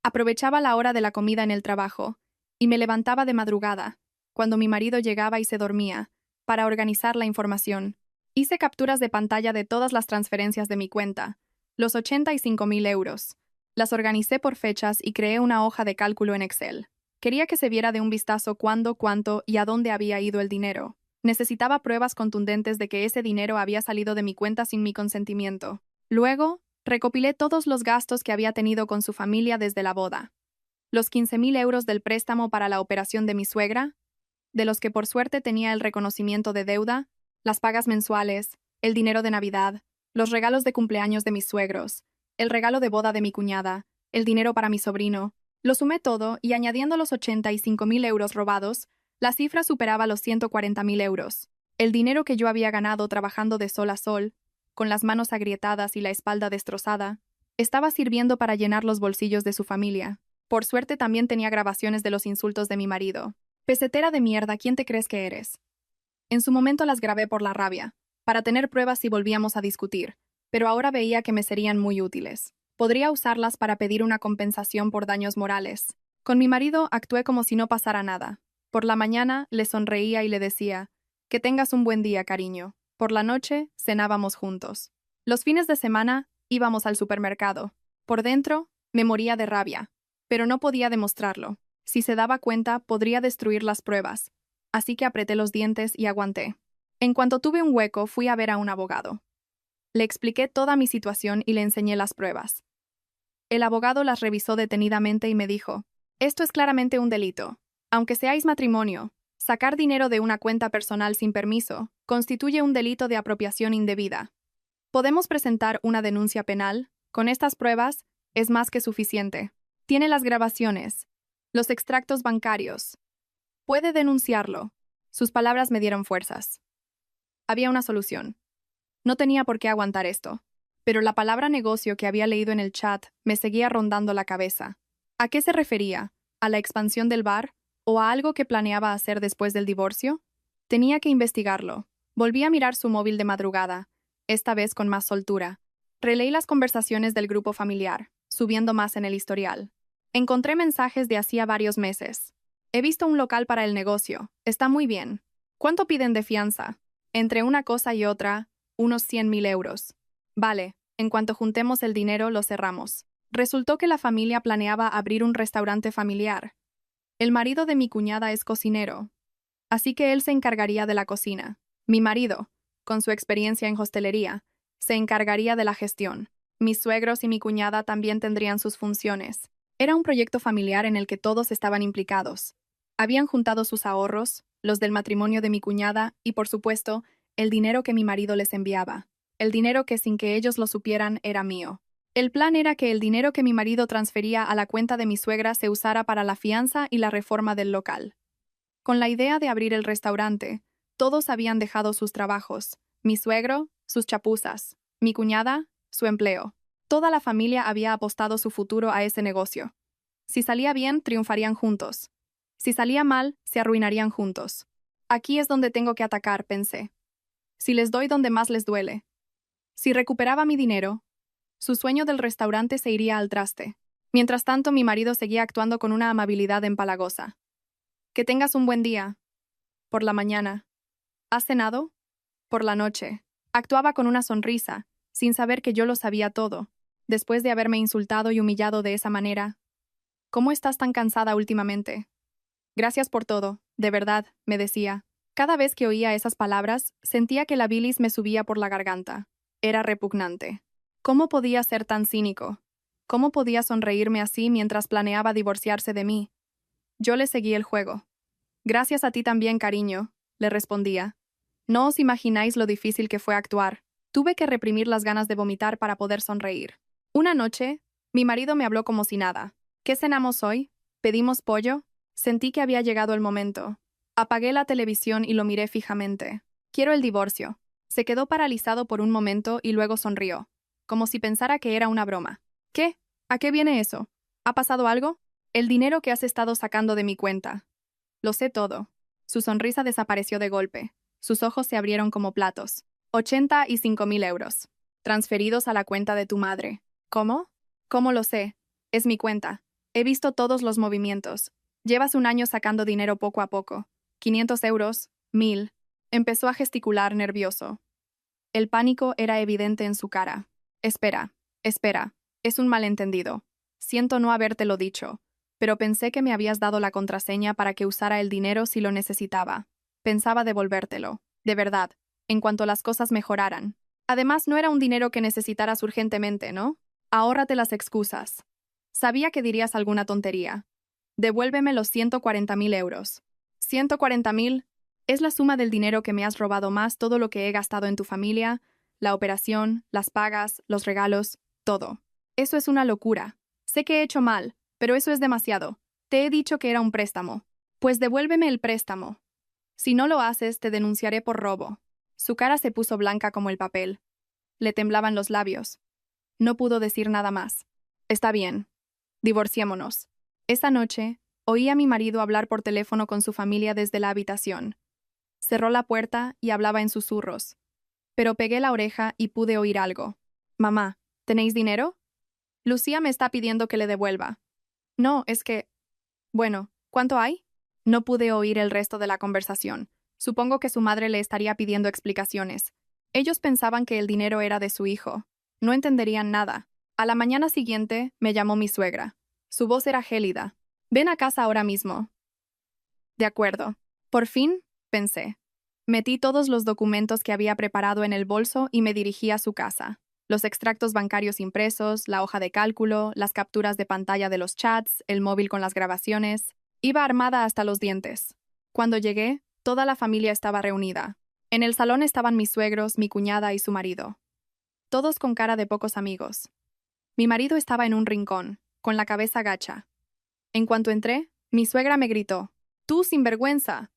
Aprovechaba la hora de la comida en el trabajo, y me levantaba de madrugada, cuando mi marido llegaba y se dormía, para organizar la información. Hice capturas de pantalla de todas las transferencias de mi cuenta, los 85.000 euros. Las organicé por fechas y creé una hoja de cálculo en Excel. Quería que se viera de un vistazo cuándo, cuánto y a dónde había ido el dinero. Necesitaba pruebas contundentes de que ese dinero había salido de mi cuenta sin mi consentimiento. Luego, recopilé todos los gastos que había tenido con su familia desde la boda. Los 15.000 euros del préstamo para la operación de mi suegra, de los que por suerte tenía el reconocimiento de deuda, las pagas mensuales, el dinero de Navidad, los regalos de cumpleaños de mis suegros, el regalo de boda de mi cuñada, el dinero para mi sobrino. Lo sumé todo y añadiendo los 85.000 euros robados, la cifra superaba los 140.000 euros. El dinero que yo había ganado trabajando de sol a sol, con las manos agrietadas y la espalda destrozada, estaba sirviendo para llenar los bolsillos de su familia. Por suerte también tenía grabaciones de los insultos de mi marido. Pesetera de mierda, ¿quién te crees que eres? En su momento las grabé por la rabia, para tener pruebas si volvíamos a discutir, pero ahora veía que me serían muy útiles. Podría usarlas para pedir una compensación por daños morales. Con mi marido actué como si no pasara nada. Por la mañana le sonreía y le decía, «Que tengas un buen día, cariño». Por la noche cenábamos juntos. Los fines de semana íbamos al supermercado. Por dentro me moría de rabia, pero no podía demostrarlo. Si se daba cuenta, podría destruir las pruebas. Así que apreté los dientes y aguanté. En cuanto tuve un hueco, fui a ver a un abogado. Le expliqué toda mi situación y le enseñé las pruebas. El abogado las revisó detenidamente y me dijo, «Esto es claramente un delito. Aunque seáis matrimonio, sacar dinero de una cuenta personal sin permiso constituye un delito de apropiación indebida. Podemos presentar una denuncia penal. Con estas pruebas, es más que suficiente. Tiene las grabaciones, los extractos bancarios. Puede denunciarlo». Sus palabras me dieron fuerzas. Había una solución. No tenía por qué aguantar esto. Pero la palabra negocio que había leído en el chat me seguía rondando la cabeza. ¿A qué se refería? ¿A la expansión del bar? ¿O a algo que planeaba hacer después del divorcio? Tenía que investigarlo. Volví a mirar su móvil de madrugada, esta vez con más soltura. Releí las conversaciones del grupo familiar, subiendo más en el historial. Encontré mensajes de hacía varios meses. He visto un local para el negocio. Está muy bien. ¿Cuánto piden de fianza? Entre una cosa y otra, unos 100.000 euros. Vale, en cuanto juntemos el dinero lo cerramos. Resultó que la familia planeaba abrir un restaurante familiar. El marido de mi cuñada es cocinero, así que él se encargaría de la cocina. Mi marido, con su experiencia en hostelería, se encargaría de la gestión. Mis suegros y mi cuñada también tendrían sus funciones. Era un proyecto familiar en el que todos estaban implicados. Habían juntado sus ahorros, los del matrimonio de mi cuñada y, por supuesto, el dinero que mi marido les enviaba. El dinero que sin que ellos lo supieran era mío. El plan era que el dinero que mi marido transfería a la cuenta de mi suegra se usara para la fianza y la reforma del local. Con la idea de abrir el restaurante, todos habían dejado sus trabajos. Mi suegro, sus chapuzas. Mi cuñada, su empleo. Toda la familia había apostado su futuro a ese negocio. Si salía bien, triunfarían juntos. Si salía mal, se arruinarían juntos. Aquí es donde tengo que atacar, pensé. Si les doy donde más les duele. Si recuperaba mi dinero, su sueño del restaurante se iría al traste. Mientras tanto, mi marido seguía actuando con una amabilidad empalagosa. Que tengas un buen día. Por la mañana. ¿Has cenado? Por la noche. Actuaba con una sonrisa, sin saber que yo lo sabía todo. Después de haberme insultado y humillado de esa manera. ¿Cómo estás tan cansada últimamente? Gracias por todo, de verdad, me decía. Cada vez que oía esas palabras, sentía que la bilis me subía por la garganta. Era repugnante. ¿Cómo podía ser tan cínico? ¿Cómo podía sonreírme así mientras planeaba divorciarse de mí? Yo le seguí el juego. Gracias a ti también, cariño, le respondía. No os imagináis lo difícil que fue actuar. Tuve que reprimir las ganas de vomitar para poder sonreír. Una noche, mi marido me habló como si nada. ¿Qué cenamos hoy? ¿Pedimos pollo? Sentí que había llegado el momento. Apagué la televisión y lo miré fijamente. Quiero el divorcio. Se quedó paralizado por un momento y luego sonrió, como si pensara que era una broma. ¿Qué? ¿A qué viene eso? ¿Ha pasado algo? El dinero que has estado sacando de mi cuenta. Lo sé todo. Su sonrisa desapareció de golpe. Sus ojos se abrieron como platos. 85.000 euros. Transferidos a la cuenta de tu madre. ¿Cómo? ¿Cómo lo sé? Es mi cuenta. He visto todos los movimientos. Llevas un año sacando dinero poco a poco. 500 euros, 1.000. Empezó a gesticular nervioso. El pánico era evidente en su cara. Espera, espera. Es un malentendido. Siento no habértelo dicho, pero pensé que me habías dado la contraseña para que usara el dinero si lo necesitaba. Pensaba devolvértelo, de verdad, en cuanto las cosas mejoraran. Además, no era un dinero que necesitaras urgentemente, ¿no? Ahórrate las excusas. Sabía que dirías alguna tontería. Devuélveme los 140.000 euros. 140.000 es la suma del dinero que me has robado más todo lo que he gastado en tu familia, la operación, las pagas, los regalos, todo. Eso es una locura. Sé que he hecho mal, pero eso es demasiado. Te he dicho que era un préstamo. Pues devuélveme el préstamo. Si no lo haces, te denunciaré por robo. Su cara se puso blanca como el papel. Le temblaban los labios. No pudo decir nada más. Está bien. Divorciémonos. Esa noche, oí a mi marido hablar por teléfono con su familia desde la habitación. Cerró la puerta y hablaba en susurros. Pero pegué la oreja y pude oír algo. Mamá, ¿tenéis dinero? Lucía me está pidiendo que le devuelva. No, es que... Bueno, ¿cuánto hay? No pude oír el resto de la conversación. Supongo que su madre le estaría pidiendo explicaciones. Ellos pensaban que el dinero era de su hijo. No entenderían nada. A la mañana siguiente me llamó mi suegra. Su voz era gélida. Ven a casa ahora mismo. De acuerdo. Por fin, pensé. Metí todos los documentos que había preparado en el bolso y me dirigí a su casa. Los extractos bancarios impresos, la hoja de cálculo, las capturas de pantalla de los chats, el móvil con las grabaciones. Iba armada hasta los dientes. Cuando llegué, toda la familia estaba reunida. En el salón estaban mis suegros, mi cuñada y su marido. Todos con cara de pocos amigos. Mi marido estaba en un rincón, con la cabeza gacha. En cuanto entré, mi suegra me gritó: «¡Tú, sinvergüenza!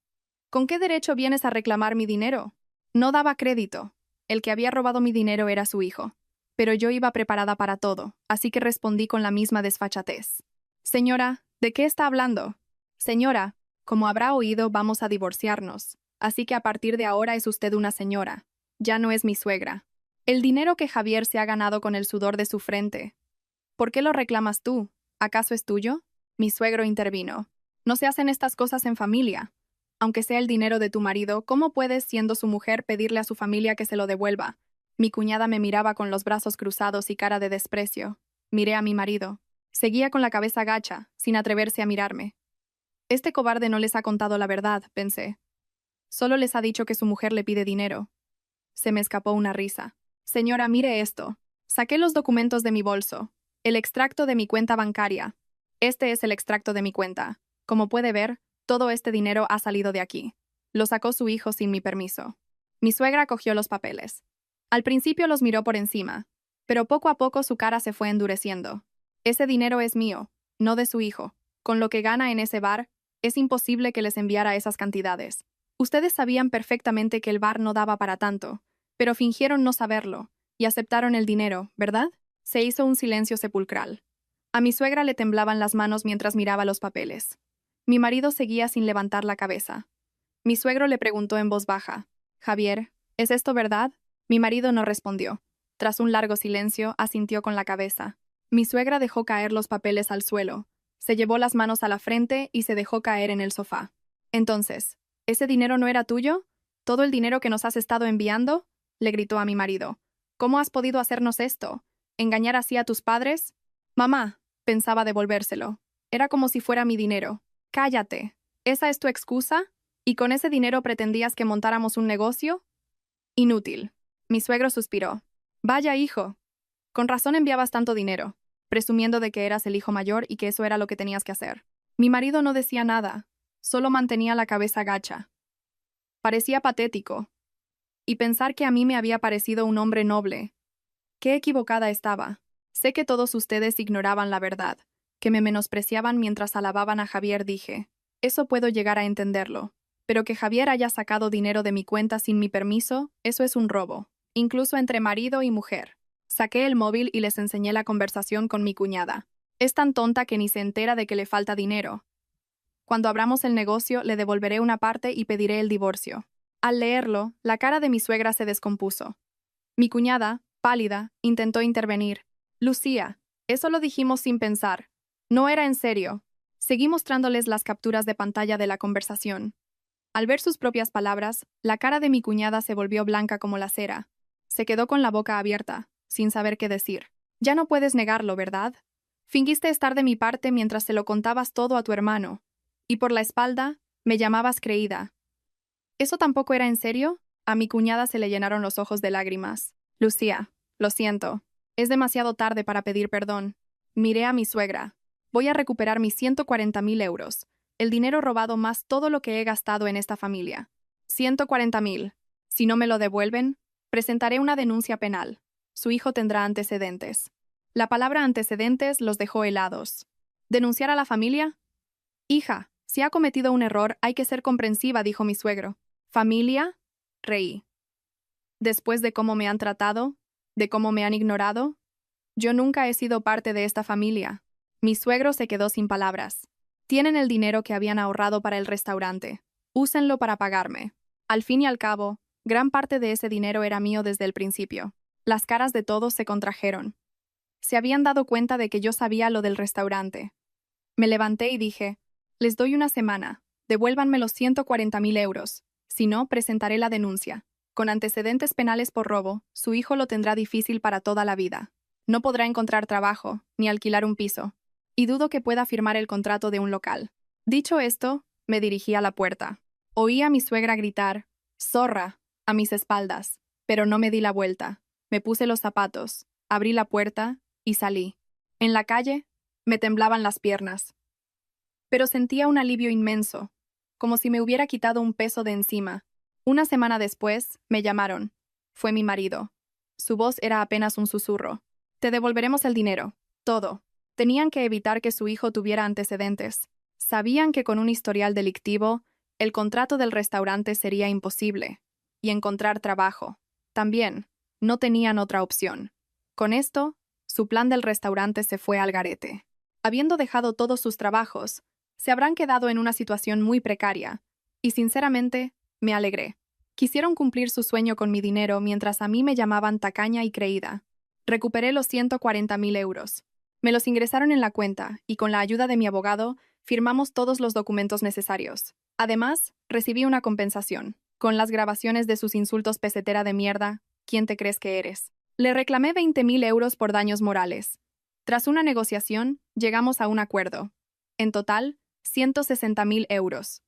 ¿Con qué derecho vienes a reclamar mi dinero?» No daba crédito. El que había robado mi dinero era su hijo. Pero yo iba preparada para todo, así que respondí con la misma desfachatez. «Señora, ¿de qué está hablando?» «Señora, como habrá oído, vamos a divorciarnos. Así que a partir de ahora es usted una señora. Ya no es mi suegra. El dinero que Javier se ha ganado con el sudor de su frente. ¿Por qué lo reclamas tú? ¿Acaso es tuyo?» Mi suegro intervino. «No se hacen estas cosas en familia. Aunque sea el dinero de tu marido, ¿cómo puedes, siendo su mujer, pedirle a su familia que se lo devuelva?» Mi cuñada me miraba con los brazos cruzados y cara de desprecio. Miré a mi marido. Seguía con la cabeza gacha, sin atreverse a mirarme. Este cobarde no les ha contado la verdad, pensé. Solo les ha dicho que su mujer le pide dinero. Se me escapó una risa. «Señora, mire esto». Saqué los documentos de mi bolso. El extracto de mi cuenta bancaria. Este es el extracto de mi cuenta. Como puede ver, todo este dinero ha salido de aquí. Lo sacó su hijo sin mi permiso. Mi suegra cogió los papeles. Al principio los miró por encima, pero poco a poco su cara se fue endureciendo. Ese dinero es mío, no de su hijo. Con lo que gana en ese bar, es imposible que les enviara esas cantidades. Ustedes sabían perfectamente que el bar no daba para tanto, pero fingieron no saberlo, y aceptaron el dinero, ¿verdad? Se hizo un silencio sepulcral. A mi suegra le temblaban las manos mientras miraba los papeles. Mi marido seguía sin levantar la cabeza. Mi suegro le preguntó en voz baja: «Javier, ¿es esto verdad?» Mi marido no respondió. Tras un largo silencio, asintió con la cabeza. Mi suegra dejó caer los papeles al suelo, se llevó las manos a la frente y se dejó caer en el sofá. «Entonces, ¿Ese dinero no era tuyo? ¿Todo el dinero que nos has estado enviando? Le gritó a mi marido. ¿Cómo has podido hacernos esto? ¿Engañar así a tus padres? Mamá, pensaba devolvérselo. Era como si fuera mi dinero. Cállate. ¿Esa es tu excusa? ¿Y con ese dinero pretendías que montáramos un negocio? Inútil. Mi suegro suspiró. Vaya, hijo. Con razón enviabas tanto dinero, presumiendo de que eras el hijo mayor y que eso era lo que tenías que hacer. Mi marido no decía nada, solo mantenía la cabeza gacha. Parecía patético. Y pensar que a mí me había parecido un hombre noble. Qué equivocada estaba. Sé que todos ustedes ignoraban la verdad, que me menospreciaban mientras alababan a Javier, dije. Eso puedo llegar a entenderlo. Pero que Javier haya sacado dinero de mi cuenta sin mi permiso, eso es un robo, incluso entre marido y mujer. Saqué el móvil y les enseñé la conversación con mi cuñada. Es tan tonta que ni se entera de que le falta dinero. Cuando abramos el negocio, le devolveré una parte y pediré el divorcio. Al leerlo, la cara de mi suegra se descompuso. Mi cuñada, pálida, intentó intervenir. Lucía, eso lo dijimos sin pensar. No era en serio. Seguí mostrándoles las capturas de pantalla de la conversación. Al ver sus propias palabras, la cara de mi cuñada se volvió blanca como la cera. Se quedó con la boca abierta, sin saber qué decir. Ya no puedes negarlo, ¿verdad? Fingiste estar de mi parte mientras se lo contabas todo a tu hermano. Y por la espalda, me llamabas creída. ¿Eso tampoco era en serio? A mi cuñada se le llenaron los ojos de lágrimas. Lucía, lo siento. Es demasiado tarde para pedir perdón. Miré a mi suegra. Voy a recuperar mis 140.000 euros. El dinero robado más todo lo que he gastado en esta familia. 140.000. Si no me lo devuelven, presentaré una denuncia penal. Su hijo tendrá antecedentes. La palabra antecedentes los dejó helados. ¿Denunciar a la familia? Hija, si ha cometido un error, hay que ser comprensiva, dijo mi suegro. ¿Familia? Reí. Después de cómo me han tratado, de cómo me han ignorado, yo nunca he sido parte de esta familia. Mi suegro se quedó sin palabras. Tienen el dinero que habían ahorrado para el restaurante. Úsenlo para pagarme. Al fin y al cabo, gran parte de ese dinero era mío desde el principio. Las caras de todos se contrajeron. Se habían dado cuenta de que yo sabía lo del restaurante. Me levanté y dije, les doy una semana, devuélvanme los 140.000 euros. Si no, presentaré la denuncia. Con antecedentes penales por robo, su hijo lo tendrá difícil para toda la vida. No podrá encontrar trabajo, ni alquilar un piso. Y dudo que pueda firmar el contrato de un local. Dicho esto, me dirigí a la puerta. Oí a mi suegra gritar, «¡Zorra!», a mis espaldas, pero no me di la vuelta. Me puse los zapatos, abrí la puerta y salí. En la calle, me temblaban las piernas. Pero sentía un alivio inmenso, como si me hubiera quitado un peso de encima. Una semana después, me llamaron. Fue mi marido. Su voz era apenas un susurro. Te devolveremos el dinero. Todo. Tenían que evitar que su hijo tuviera antecedentes. Sabían que con un historial delictivo, el contrato del restaurante sería imposible. Y encontrar trabajo. También. No tenían otra opción. Con esto, su plan del restaurante se fue al garete. Habiendo dejado todos sus trabajos, se habrán quedado en una situación muy precaria. Y sinceramente, me alegré. Quisieron cumplir su sueño con mi dinero mientras a mí me llamaban tacaña y creída. Recuperé los 140.000 euros. Me los ingresaron en la cuenta y con la ayuda de mi abogado firmamos todos los documentos necesarios. Además, recibí una compensación, con las grabaciones de sus insultos pesetera de mierda, ¿quién te crees que eres? Le reclamé 20.000 euros por daños morales. Tras una negociación, llegamos a un acuerdo. En total, 160.000 euros.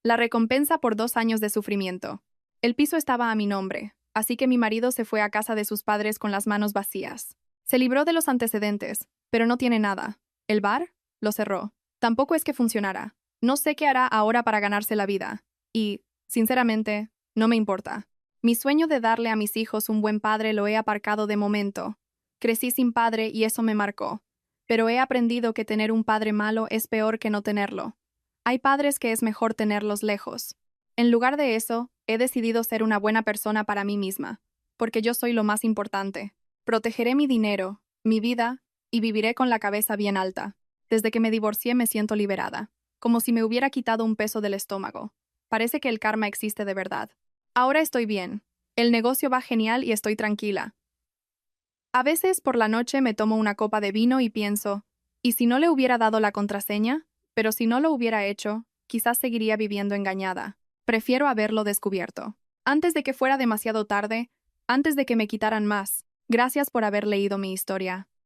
La recompensa por 2 años de sufrimiento. El piso estaba a mi nombre, así que mi marido se fue a casa de sus padres con las manos vacías. Se libró de los antecedentes, pero no tiene nada. El bar lo cerró. Tampoco es que funcionara. No sé qué hará ahora para ganarse la vida. Y, sinceramente, no me importa. Mi sueño de darle a mis hijos un buen padre lo he aparcado de momento. Crecí sin padre y eso me marcó. Pero he aprendido que tener un padre malo es peor que no tenerlo. Hay padres que es mejor tenerlos lejos. En lugar de eso, he decidido ser una buena persona para mí misma, porque yo soy lo más importante. Protegeré mi dinero, mi vida, y viviré con la cabeza bien alta. Desde que me divorcié me siento liberada, como si me hubiera quitado un peso del estómago. Parece que el karma existe de verdad. Ahora estoy bien. El negocio va genial y estoy tranquila. A veces por la noche me tomo una copa de vino y pienso, ¿y si no le hubiera dado la contraseña? Pero si no lo hubiera hecho, quizás seguiría viviendo engañada. Prefiero haberlo descubierto. Antes de que fuera demasiado tarde, antes de que me quitaran más. Gracias por haber leído mi historia.